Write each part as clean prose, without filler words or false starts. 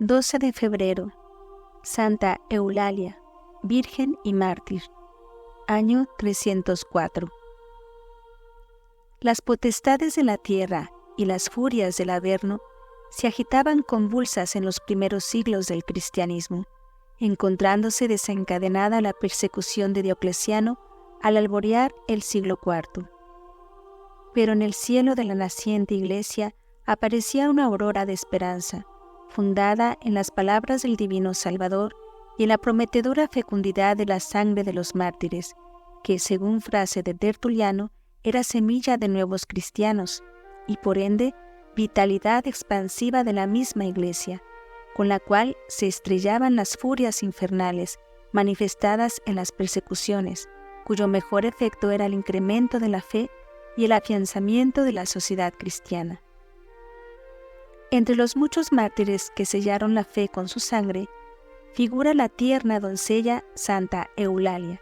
12 de febrero. Santa Eulalia, Virgen y Mártir. Año 304. Las potestades de la tierra y las furias del Averno se agitaban convulsas en los primeros siglos del cristianismo, encontrándose desencadenada la persecución de Diocleciano al alborear el siglo IV. Pero en el cielo de la naciente Iglesia aparecía una aurora de esperanza, fundada en las palabras del Divino Salvador y en la prometedora fecundidad de la sangre de los mártires, que, según frase de Tertuliano, era semilla de nuevos cristianos y, por ende, vitalidad expansiva de la misma Iglesia, con la cual se estrellaban las furias infernales manifestadas en las persecuciones, cuyo mejor efecto era el incremento de la fe y el afianzamiento de la sociedad cristiana. Entre los muchos mártires que sellaron la fe con su sangre, figura la tierna doncella Santa Eulalia,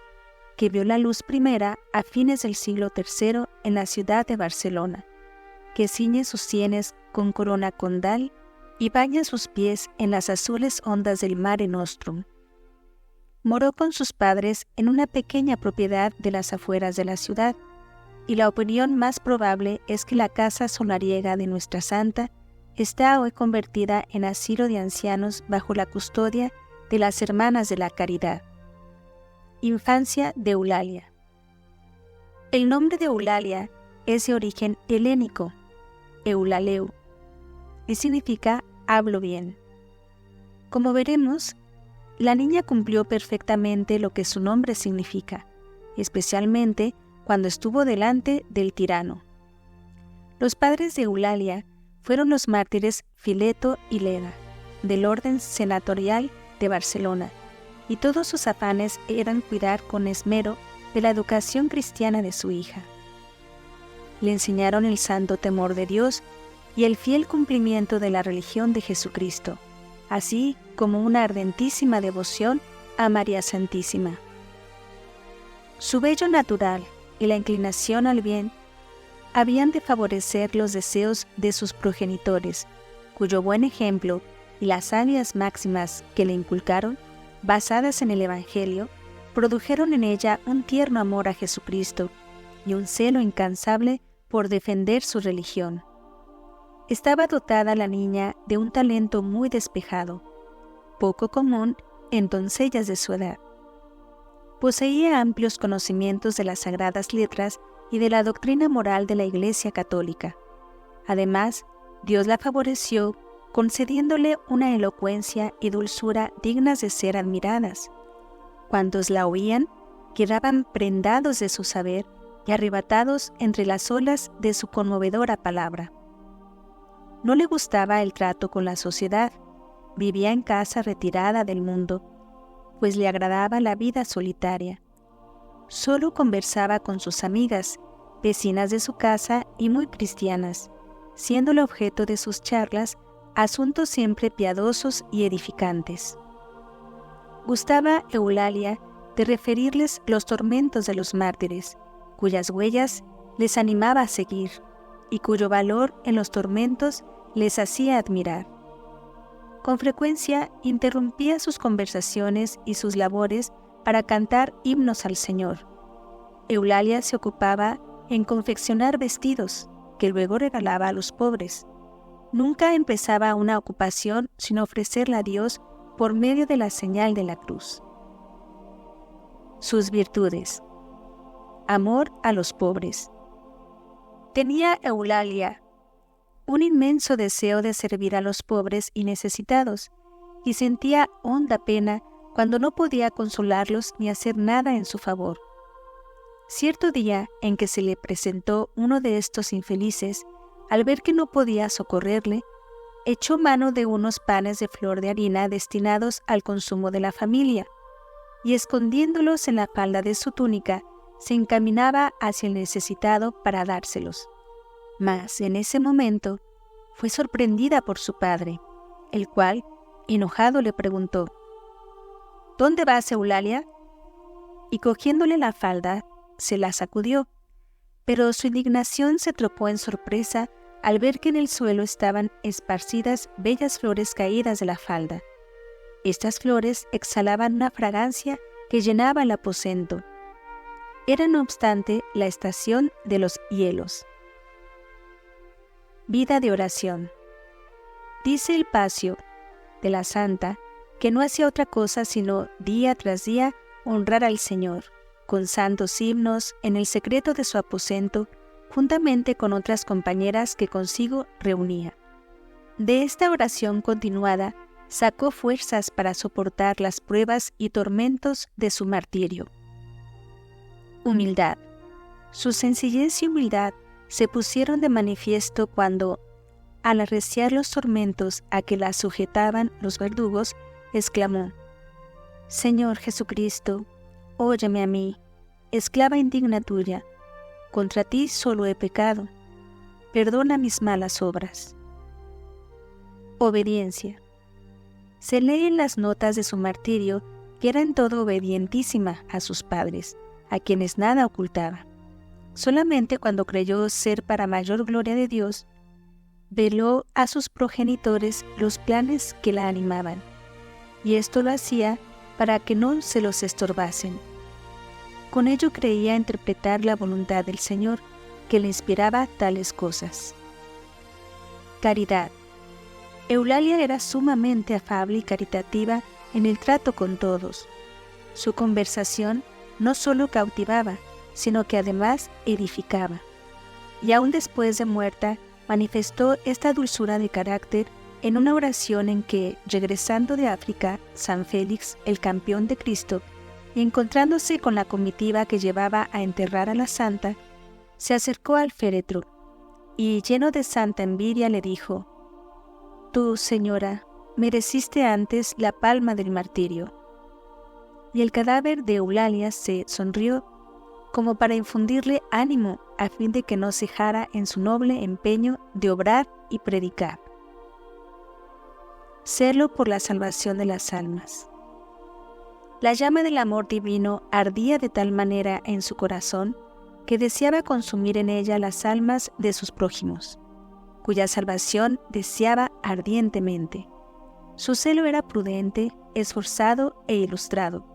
que vio la luz primera a fines del siglo III en la ciudad de Barcelona, que ciñe sus sienes con corona condal y baña sus pies en las azules ondas del Mare Nostrum. Moró con sus padres en una pequeña propiedad de las afueras de la ciudad, y la opinión más probable es que la casa solariega de nuestra santa está hoy convertida en asilo de ancianos bajo la custodia de las Hermanas de la Caridad. Infancia de Eulalia. El nombre de Eulalia es de origen helénico, Eulaleu, y significa hablo bien. Como veremos, la niña cumplió perfectamente lo que su nombre significa, especialmente cuando estuvo delante del tirano. Los padres de Eulalia fueron los mártires Fileto y Leda, del orden senatorial de Barcelona, y todos sus afanes eran cuidar con esmero de la educación cristiana de su hija. Le enseñaron el santo temor de Dios y el fiel cumplimiento de la religión de Jesucristo, así como una ardentísima devoción a María Santísima. Su vello natural y la inclinación al bien habían de favorecer los deseos de sus progenitores, cuyo buen ejemplo y las sabias máximas que le inculcaron, basadas en el Evangelio, produjeron en ella un tierno amor a Jesucristo y un celo incansable por defender su religión. Estaba dotada la niña de un talento muy despejado, poco común en doncellas de su edad. Poseía amplios conocimientos de las sagradas letras y de la doctrina moral de la Iglesia católica. Además, Dios la favoreció concediéndole una elocuencia y dulzura dignas de ser admiradas. Cuantos la oían quedaban prendados de su saber y arrebatados entre las olas de su conmovedora palabra. No le gustaba el trato con la sociedad, vivía en casa retirada del mundo, pues le agradaba la vida solitaria. Solo conversaba con sus amigas, vecinas de su casa y muy cristianas, siendo el objeto de sus charlas asuntos siempre piadosos y edificantes. Gustaba Eulalia de referirles los tormentos de los mártires, cuyas huellas les animaba a seguir y cuyo valor en los tormentos les hacía admirar. Con frecuencia interrumpía sus conversaciones y sus labores para cantar himnos al Señor. Eulalia se ocupaba en confeccionar vestidos que luego regalaba a los pobres. Nunca empezaba una ocupación sin ofrecerla a Dios por medio de la señal de la cruz. Sus virtudes. Amor a los pobres. Tenía Eulalia un inmenso deseo de servir a los pobres y necesitados, y sentía honda pena cuando no podía consolarlos ni hacer nada en su favor. Cierto día en que se le presentó uno de estos infelices, al ver que no podía socorrerle, echó mano de unos panes de flor de harina destinados al consumo de la familia, y escondiéndolos en la falda de su túnica, se encaminaba hacia el necesitado para dárselos. Mas en ese momento fue sorprendida por su padre, el cual, enojado, le preguntó: ¿Dónde vas, Eulalia? Y cogiéndole la falda, se la sacudió, pero su indignación se trocó en sorpresa al ver que en el suelo estaban esparcidas bellas flores caídas de la falda. Estas flores exhalaban una fragancia que llenaba el aposento. Era no obstante la estación de los hielos. Vida de oración. Dice el Pasio de la Santa que no hacía otra cosa sino día tras día honrar al Señor, con santos himnos en el secreto de su aposento, juntamente con otras compañeras que consigo reunía. De esta oración continuada sacó fuerzas para soportar las pruebas y tormentos de su martirio. Humildad. Su sencillez y humildad se pusieron de manifiesto cuando, al arreciar los tormentos a que la sujetaban los verdugos, exclamó: Señor Jesucristo, óyeme a mí, esclava indigna tuya, contra ti solo he pecado, perdona mis malas obras. Obediencia. Se lee en las notas de su martirio que era en todo obedientísima a sus padres, a quienes nada ocultaba. Solamente cuando creyó ser para mayor gloria de Dios, veló a sus progenitores los planes que la animaban, y esto lo hacía para que no se los estorbasen. Con ello creía interpretar la voluntad del Señor, que le inspiraba tales cosas. Caridad. Eulalia era sumamente afable y caritativa en el trato con todos. Su conversación no solo cautivaba, sino que además edificaba. Y aún después de muerta, manifestó esta dulzura de carácter en una oración en que, regresando de África, San Félix, el campeón de Cristo, y encontrándose con la comitiva que llevaba a enterrar a la santa, se acercó al féretro y, lleno de santa envidia, le dijo: Tú, señora, mereciste antes la palma del martirio. Y el cadáver de Eulalia se sonrió como para infundirle ánimo a fin de que no cejara en su noble empeño de obrar y predicar. Celo por la salvación de las almas. La llama del amor divino ardía de tal manera en su corazón que deseaba consumir en ella las almas de sus prójimos, cuya salvación deseaba ardientemente. Su celo era prudente, esforzado e ilustrado,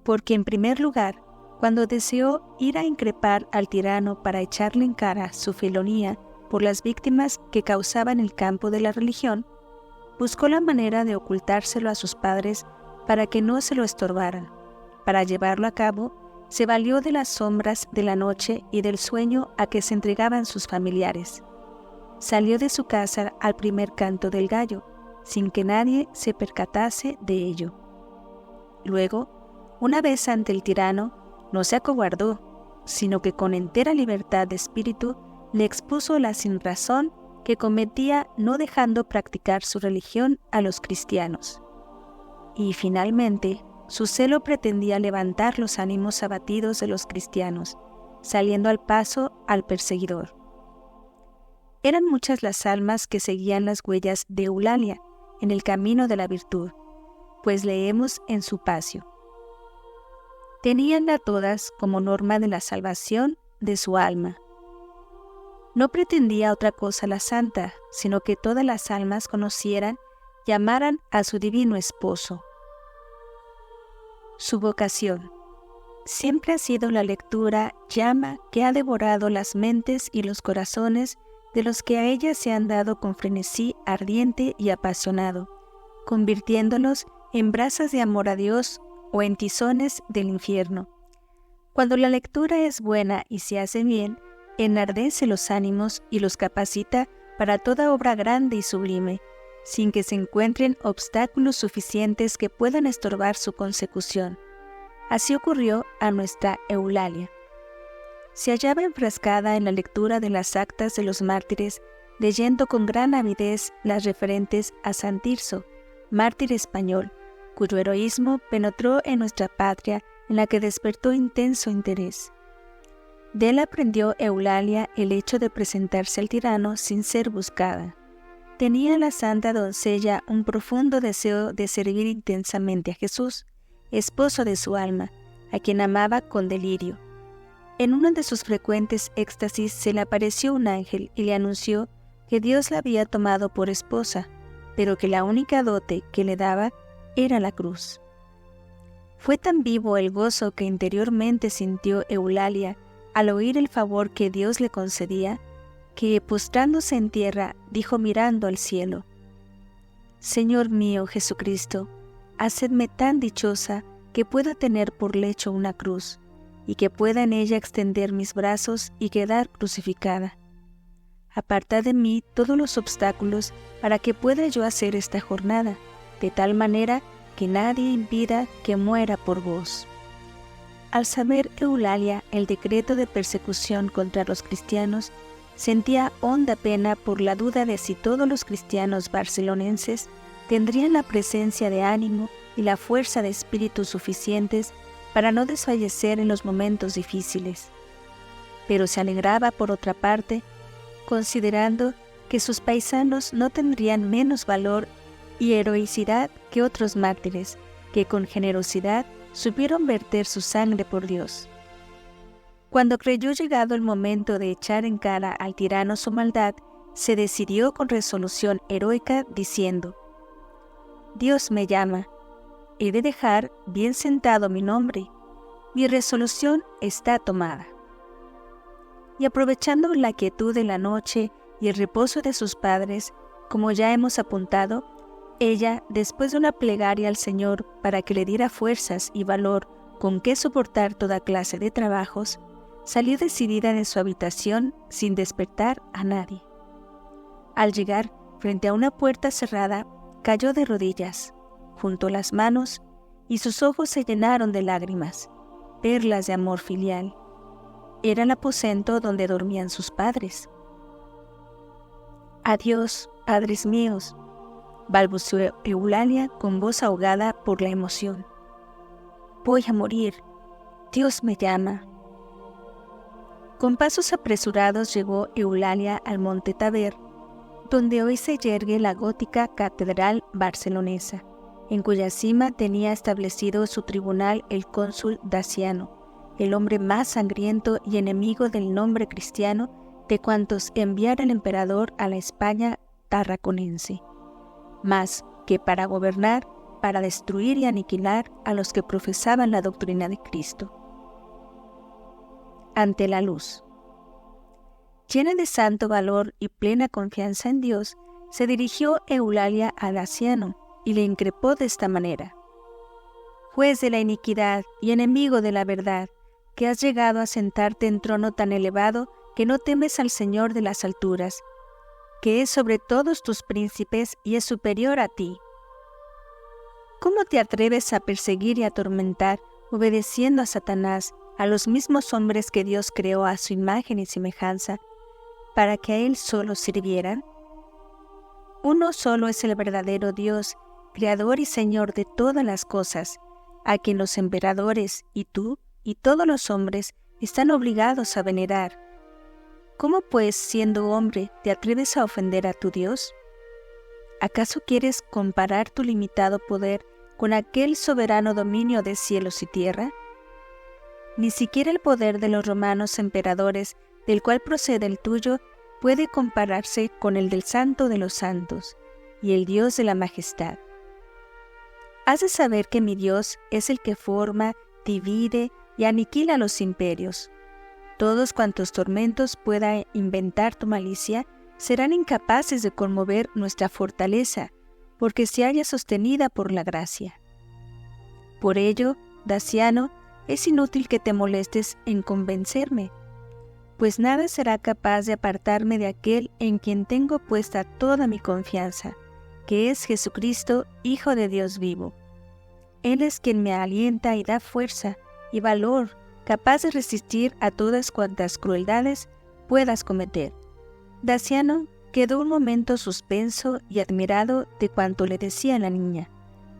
porque en primer lugar, cuando deseó ir a increpar al tirano para echarle en cara su felonía por las víctimas que causaba en el campo de la religión, buscó la manera de ocultárselo a sus padres para que no se lo estorbaran. Para llevarlo a cabo, se valió de las sombras de la noche y del sueño a que se entregaban sus familiares. Salió de su casa al primer canto del gallo, sin que nadie se percatase de ello. Luego, una vez ante el tirano, no se acobardó, sino que con entera libertad de espíritu le expuso la sinrazón que cometía no dejando practicar su religión a los cristianos. Y finalmente, su celo pretendía levantar los ánimos abatidos de los cristianos, saliendo al paso al perseguidor. Eran muchas las almas que seguían las huellas de Eulalia en el camino de la virtud, pues leemos en su Pasio: teníanla todas como norma de la salvación de su alma. No pretendía otra cosa la santa, sino que todas las almas conocieran y amaran a su divino esposo. Su vocación. Siempre ha sido la lectura llama que ha devorado las mentes y los corazones de los que a ella se han dado con frenesí ardiente y apasionado, convirtiéndolos en brasas de amor a Dios o en tizones del infierno. Cuando la lectura es buena y se hace bien, enardece los ánimos y los capacita para toda obra grande y sublime, sin que se encuentren obstáculos suficientes que puedan estorbar su consecución. Así ocurrió a nuestra Eulalia. Se hallaba enfrascada en la lectura de las actas de los mártires, leyendo con gran avidez las referentes a San Tirso, mártir español, cuyo heroísmo penetró en nuestra patria, en la que despertó intenso interés. De él aprendió Eulalia el hecho de presentarse al tirano sin ser buscada. Tenía la santa doncella un profundo deseo de servir intensamente a Jesús, esposo de su alma, a quien amaba con delirio. En uno de sus frecuentes éxtasis se le apareció un ángel y le anunció que Dios la había tomado por esposa, pero que la única dote que le daba era la cruz. Fue tan vivo el gozo que interiormente sintió Eulalia al oír el favor que Dios le concedía, que, postrándose en tierra, dijo mirando al cielo: «Señor mío Jesucristo, hacedme tan dichosa que pueda tener por lecho una cruz, y que pueda en ella extender mis brazos y quedar crucificada. Apartad de mí todos los obstáculos para que pueda yo hacer esta jornada, de tal manera que nadie impida que muera por vos». Al saber Eulalia el decreto de persecución contra los cristianos, sentía honda pena por la duda de si todos los cristianos barcelonenses tendrían la presencia de ánimo y la fuerza de espíritu suficientes para no desfallecer en los momentos difíciles. Pero se alegraba, por otra parte, considerando que sus paisanos no tendrían menos valor y heroicidad que otros mártires, que con generosidad supieron verter su sangre por Dios. Cuando creyó llegado el momento de echar en cara al tirano su maldad, se decidió con resolución heroica, diciendo: «Dios me llama, he de dejar bien sentado mi nombre, mi resolución está tomada». Y aprovechando la quietud de la noche y el reposo de sus padres, como ya hemos apuntado, ella, después de una plegaria al Señor para que le diera fuerzas y valor con que soportar toda clase de trabajos, salió decidida de su habitación sin despertar a nadie. Al llegar frente a una puerta cerrada, cayó de rodillas, juntó las manos y sus ojos se llenaron de lágrimas, perlas de amor filial. Era el aposento donde dormían sus padres. «Adiós, padres míos», balbuceó Eulalia con voz ahogada por la emoción. «Voy a morir. Dios me llama». Con pasos apresurados llegó Eulalia al monte Taber, donde hoy se yergue la gótica catedral barcelonesa, en cuya cima tenía establecido su tribunal el cónsul Daciano, el hombre más sangriento y enemigo del nombre cristiano de cuantos enviara el emperador a la España tarraconense, más que para gobernar, para destruir y aniquilar a los que profesaban la doctrina de Cristo. Ante la luz. Llena de santo valor y plena confianza en Dios, se dirigió Eulalia a Daciano y le increpó de esta manera: «Juez de la iniquidad y enemigo de la verdad, que has llegado a sentarte en trono tan elevado que no temes al Señor de las alturas, que es sobre todos tus príncipes y es superior a ti. ¿Cómo te atreves a perseguir y atormentar, obedeciendo a Satanás, a los mismos hombres que Dios creó a su imagen y semejanza, para que a Él solo sirvieran? Uno solo es el verdadero Dios, Creador y Señor de todas las cosas, a quien los emperadores y tú y todos los hombres están obligados a venerar. ¿Cómo pues, siendo hombre, te atreves a ofender a tu Dios? ¿Acaso quieres comparar tu limitado poder con aquel soberano dominio de cielos y tierra? Ni siquiera el poder de los romanos emperadores, del cual procede el tuyo, puede compararse con el del Santo de los Santos y el Dios de la Majestad. Has de saber que mi Dios es el que forma, divide y aniquila los imperios. Todos cuantos tormentos pueda inventar tu malicia serán incapaces de conmover nuestra fortaleza, porque se halla sostenida por la gracia. Por ello, Daciano, es inútil que te molestes en convencerme, pues nada será capaz de apartarme de aquel en quien tengo puesta toda mi confianza, que es Jesucristo, Hijo de Dios vivo. Él es quien me alienta y da fuerza y valor, capaz de resistir a todas cuantas crueldades puedas cometer». Daciano quedó un momento suspenso y admirado de cuanto le decía la niña,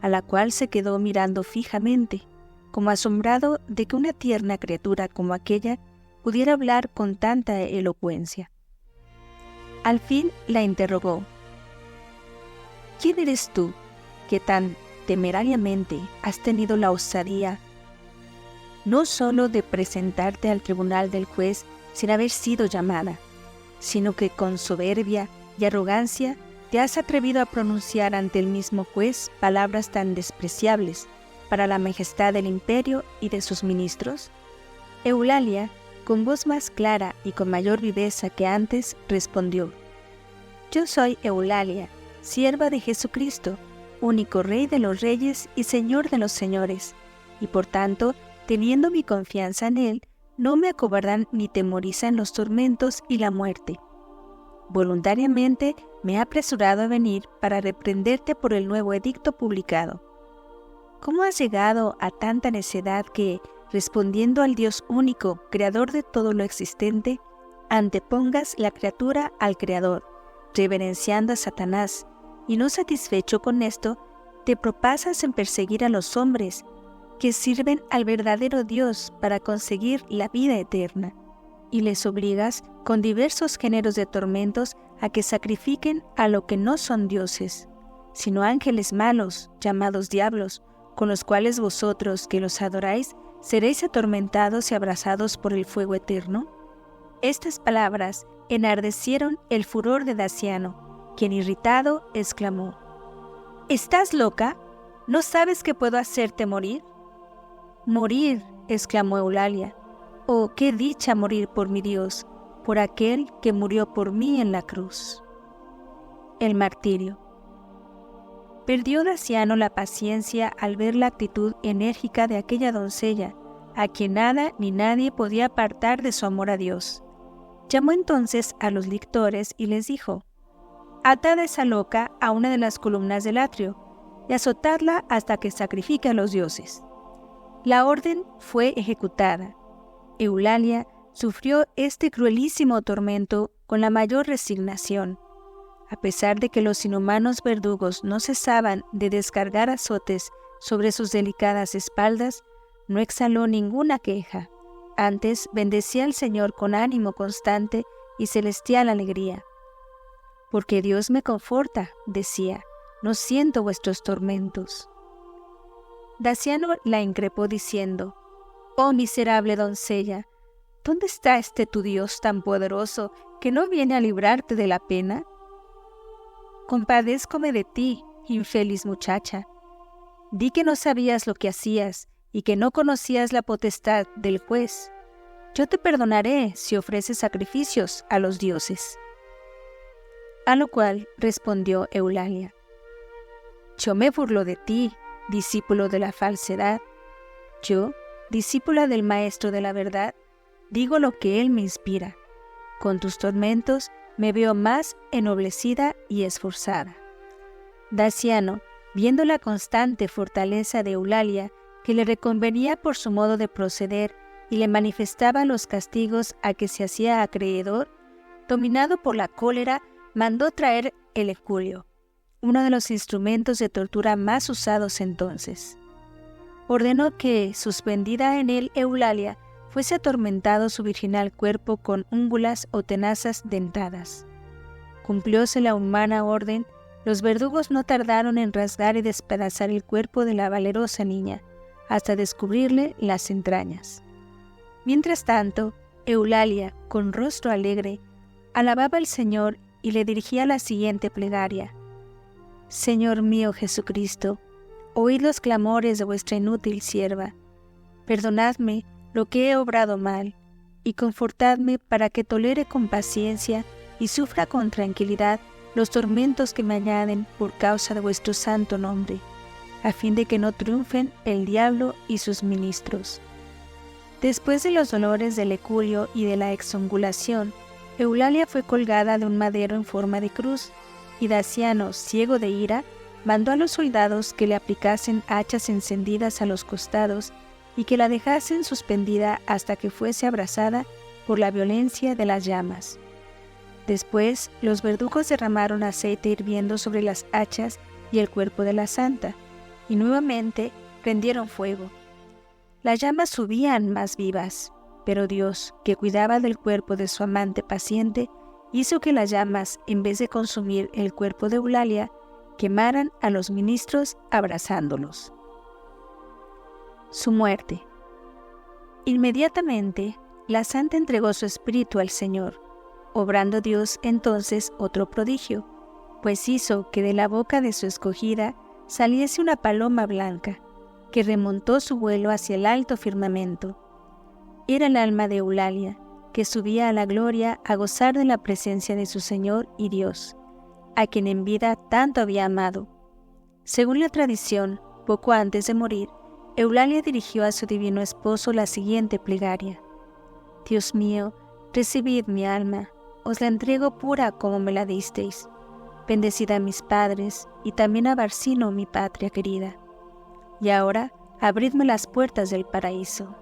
a la cual se quedó mirando fijamente, como asombrado de que una tierna criatura como aquella pudiera hablar con tanta elocuencia. Al fin la interrogó: «¿Quién eres tú, que tan temerariamente has tenido la osadía no solo de presentarte al tribunal del juez sin haber sido llamada, sino que con soberbia y arrogancia te has atrevido a pronunciar ante el mismo juez palabras tan despreciables para la majestad del imperio y de sus ministros? Eulalia, con voz más clara y con mayor viveza que antes, respondió: Yo soy Eulalia, sierva de Jesucristo, único Rey de los reyes y Señor de los señores, y por tanto, teniendo mi confianza en Él, no me acobardan ni temorizan los tormentos y la muerte. Voluntariamente me he apresurado a venir para reprenderte por el nuevo edicto publicado. ¿Cómo has llegado a tanta necedad que, respondiendo al Dios único, creador de todo lo existente, antepongas la criatura al Creador, reverenciando a Satanás, y no satisfecho con esto, te propasas en perseguir a los hombres que sirven al verdadero Dios para conseguir la vida eterna, y les obligas con diversos géneros de tormentos a que sacrifiquen a lo que no son dioses, sino ángeles malos, llamados diablos, con los cuales vosotros, que los adoráis, seréis atormentados y abrasados por el fuego eterno? Estas palabras enardecieron el furor de Daciano, quien irritado exclamó: ¿Estás loca? ¿No sabes que puedo hacerte morir? «Morir», exclamó Eulalia. «Oh, qué dicha morir por mi Dios, por aquel que murió por mí en la cruz». El martirio. Perdió Daciano la paciencia al ver la actitud enérgica de aquella doncella, a quien nada ni nadie podía apartar de su amor a Dios. Llamó entonces a los lictores y les dijo: «Atad a esa loca a una de las columnas del atrio, y azotadla hasta que sacrifique a los dioses». La orden fue ejecutada. Eulalia sufrió este cruelísimo tormento con la mayor resignación. A pesar de que los inhumanos verdugos no cesaban de descargar azotes sobre sus delicadas espaldas, no exhaló ninguna queja. Antes bendecía al Señor con ánimo constante y celestial alegría. «Porque Dios me conforta», decía, «no siento vuestros tormentos». Daciano la increpó diciendo: «Oh miserable doncella, ¿dónde está este tu Dios tan poderoso que no viene a librarte de la pena? Compadézcome de ti, infeliz muchacha. Di que no sabías lo que hacías y que no conocías la potestad del juez. Yo te perdonaré si ofreces sacrificios a los dioses». A lo cual respondió Eulalia: «Yo me burlo de ti, discípulo de la falsedad. Yo, discípula del Maestro de la verdad, digo lo que Él me inspira. Con tus tormentos me veo más ennoblecida y esforzada». Daciano, viendo la constante fortaleza de Eulalia, que le reconvenía por su modo de proceder y le manifestaba los castigos a que se hacía acreedor, dominado por la cólera, mandó traer el eculio, uno de los instrumentos de tortura más usados entonces. Ordenó que, suspendida en él Eulalia, fuese atormentado su virginal cuerpo con úngulas o tenazas dentadas. Cumplióse la humana orden, los verdugos no tardaron en rasgar y despedazar el cuerpo de la valerosa niña, hasta descubrirle las entrañas. Mientras tanto, Eulalia, con rostro alegre, alababa al Señor y le dirigía la siguiente plegaria: «Señor mío Jesucristo, oíd los clamores de vuestra inútil sierva. Perdonadme lo que he obrado mal, y confortadme para que tolere con paciencia y sufra con tranquilidad los tormentos que me añaden por causa de vuestro santo nombre, a fin de que no triunfen el diablo y sus ministros». Después de los dolores del eculio y de la exongulación, Eulalia fue colgada de un madero en forma de cruz, y Daciano, ciego de ira, mandó a los soldados que le aplicasen hachas encendidas a los costados y que la dejasen suspendida hasta que fuese abrasada por la violencia de las llamas. Después, los verdugos derramaron aceite hirviendo sobre las hachas y el cuerpo de la santa, y nuevamente prendieron fuego. Las llamas subían más vivas, pero Dios, que cuidaba del cuerpo de su amante paciente, hizo que las llamas, en vez de consumir el cuerpo de Eulalia, quemaran a los ministros abrazándolos. Su muerte. Inmediatamente, la santa entregó su espíritu al Señor, obrando Dios entonces otro prodigio, pues hizo que de la boca de su escogida saliese una paloma blanca, que remontó su vuelo hacia el alto firmamento. Era el alma de Eulalia, que subía a la gloria a gozar de la presencia de su Señor y Dios, a quien en vida tanto había amado. Según la tradición, poco antes de morir, Eulalia dirigió a su divino esposo la siguiente plegaria: Dios mío, recibid mi alma, os la entrego pura como me la disteis. Bendecid a mis padres y también a Barsino, mi patria querida. Y ahora, abridme las puertas del paraíso.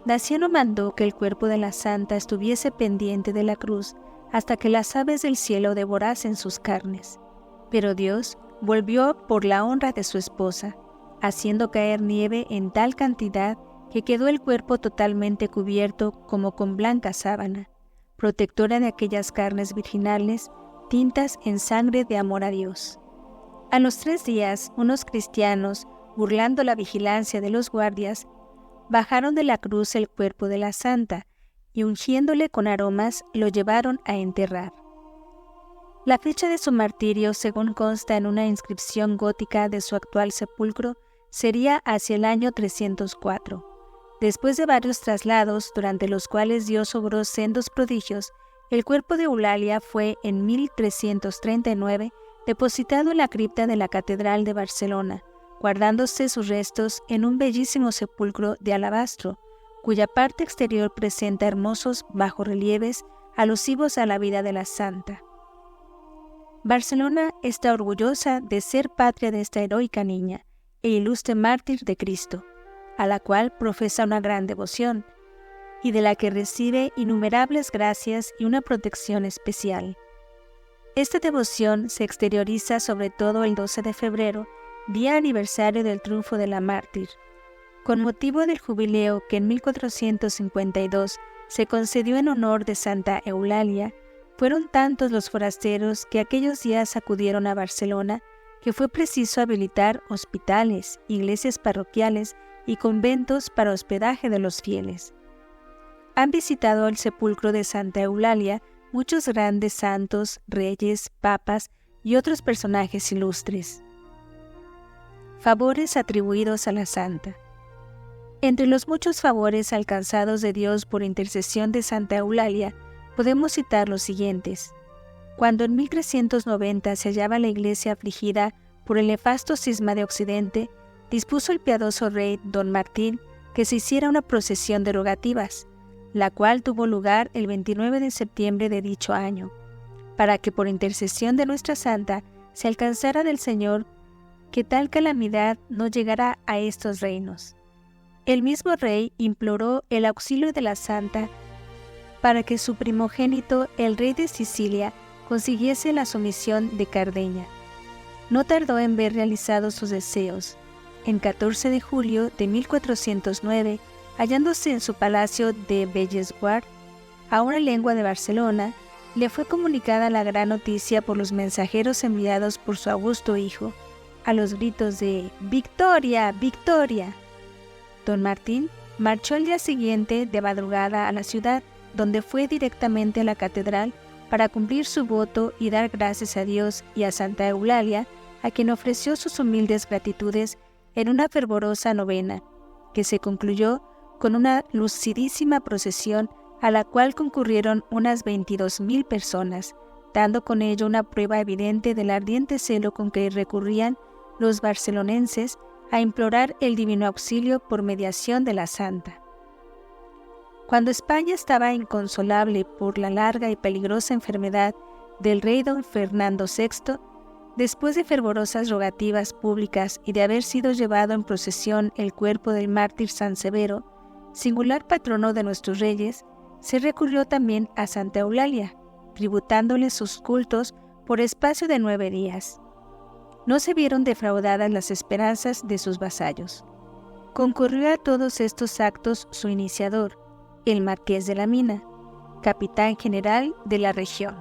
Daciano mandó que el cuerpo de la santa estuviese pendiente de la cruz hasta que las aves del cielo devorasen sus carnes. Pero Dios volvió por la honra de su esposa, haciendo caer nieve en tal cantidad que quedó el cuerpo totalmente cubierto como con blanca sábana, protectora de aquellas carnes virginales tintas en sangre de amor a Dios. A los 3 días, unos cristianos, burlando la vigilancia de los guardias, bajaron de la cruz el cuerpo de la santa y ungiéndole con aromas lo llevaron a enterrar. La fecha de su martirio, según consta en una inscripción gótica de su actual sepulcro, sería hacia el año 304. Después de varios traslados, durante los cuales Dios obró sendos prodigios, el cuerpo de Eulalia fue en 1339 depositado en la cripta de la Catedral de Barcelona, guardándose sus restos en un bellísimo sepulcro de alabastro, cuya parte exterior presenta hermosos bajorrelieves alusivos a la vida de la santa. Barcelona está orgullosa de ser patria de esta heroica niña e ilustre mártir de Cristo, a la cual profesa una gran devoción, y de la que recibe innumerables gracias y una protección especial. Esta devoción se exterioriza sobre todo el 12 de febrero, día aniversario del triunfo de la mártir. Con motivo del jubileo que en 1452 se concedió en honor de Santa Eulalia, fueron tantos los forasteros que aquellos días acudieron a Barcelona que fue preciso habilitar hospitales, iglesias parroquiales y conventos para hospedaje de los fieles. Han visitado el sepulcro de Santa Eulalia muchos grandes santos, reyes, papas y otros personajes ilustres. Favores atribuidos a la santa. Entre los muchos favores alcanzados de Dios por intercesión de Santa Eulalia, podemos citar los siguientes. Cuando en 1390 se hallaba la iglesia afligida por el nefasto cisma de Occidente, dispuso el piadoso rey don Martín que se hiciera una procesión de rogativas, la cual tuvo lugar el 29 de septiembre de dicho año, para que por intercesión de nuestra santa se alcanzara del Señor que tal calamidad no llegara a estos reinos. El mismo rey imploró el auxilio de la santa para que su primogénito, el rey de Sicilia, consiguiese la sumisión de Cardeña. No tardó en ver realizados sus deseos. En 14 de julio de 1409, hallándose en su palacio de Bellesguard, a una legua de Barcelona, le fue comunicada la gran noticia por los mensajeros enviados por su augusto hijo, a los gritos de ¡Victoria! ¡Victoria! Don Martín marchó al día siguiente de madrugada a la ciudad, donde fue directamente a la catedral para cumplir su voto y dar gracias a Dios y a Santa Eulalia, a quien ofreció sus humildes gratitudes en una fervorosa novena, que se concluyó con una lucidísima procesión a la cual concurrieron unas 22,000 personas, dando con ello una prueba evidente del ardiente celo con que recurrían los barcelonenses a implorar el divino auxilio por mediación de la santa. Cuando España estaba inconsolable por la larga y peligrosa enfermedad del rey don Fernando VI, después de fervorosas rogativas públicas y de haber sido llevado en procesión el cuerpo del mártir San Severo, singular patrono de nuestros reyes, se recurrió también a Santa Eulalia, tributándole sus cultos por espacio de 9 días. No se vieron defraudadas las esperanzas de sus vasallos. Concurrió a todos estos actos su iniciador, el Marqués de la Mina, capitán general de la región.